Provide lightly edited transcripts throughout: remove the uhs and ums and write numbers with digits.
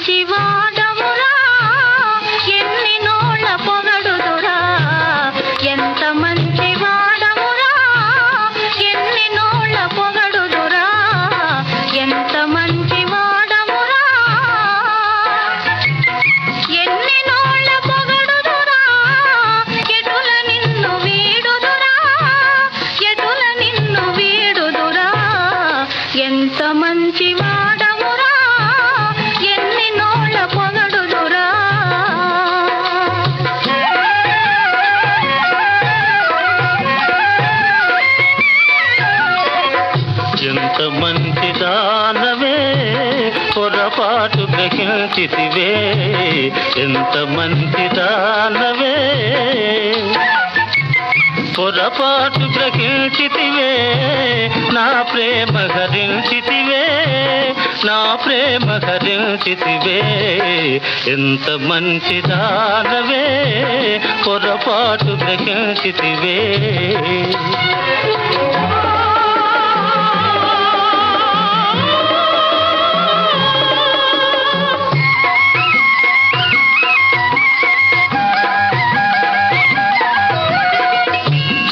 మంచివాడవురా ఎన్ని నోళ్ళ పొగడుదురా ఎంత మంచివాడవురా ఎన్ని నోళ్ళ పొగడుదురా ఎంత మంచివాడవురా ఎన్ని నోళ్ళ పొగడుదురా ఎటుల నిన్ను వీడుదురా ఎటుల నిన్ను వీడుదురా ఎంత మంచివాడవురా ఎన్ని నోళ్ళ పొగడుదురా ఎంత మంచి దానవే పొరపాటు గ్రహించితివే ఎంత మంచి దానవే పొరపాటు గ్రహించితివే నా ప్రేమ హరించితివే నా ప్రేమ హరించితివే ఎంత మంచి దానవే పొరపాటు గ్రహించితివే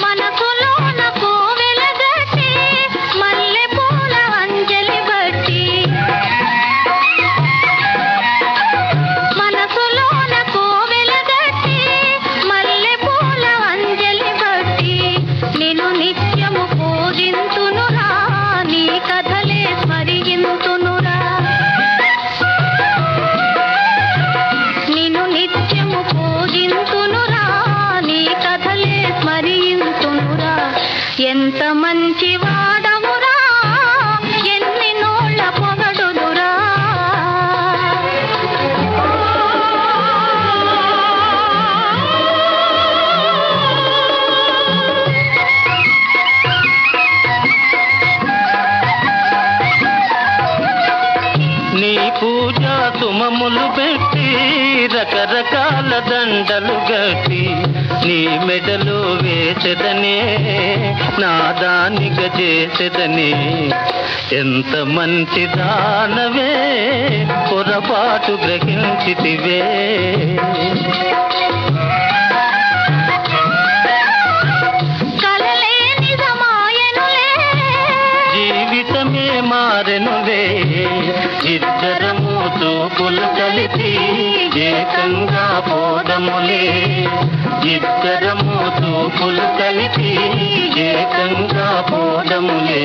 మనసులోన కోవెల గట్టి మల్లె పూల అంజలి బట్టి మనసులోన కోవెల గట్టి మల్లె పూల అంజలి బట్టి నిన్ను నిత్యము పూజింతునురా నీ కథలే స్మరింతునురా నిన్ను నిత్యము పూజింతునురా నీ కథలే స్మరింతునురా ఎంత మంచివాడవురా ఎన్ని నోళ్ళ పొగడుదురా నీ పూజా సుమములు పెట్టి రకరకాల దండలు గట్టి నీ మెడలో వేసెదనే నాదానిగా చేసెదనే ఎంత మంచి దానవే పొరపాటు గ్రహించితివే కలలే నిజమాయనులే జీవితమే మారెనులే ఇద్దరము చూపులు కలిపి ఏకంగా పోదములే ఇద్దరము చూపులు కలిపి ఏకంగా పోదములే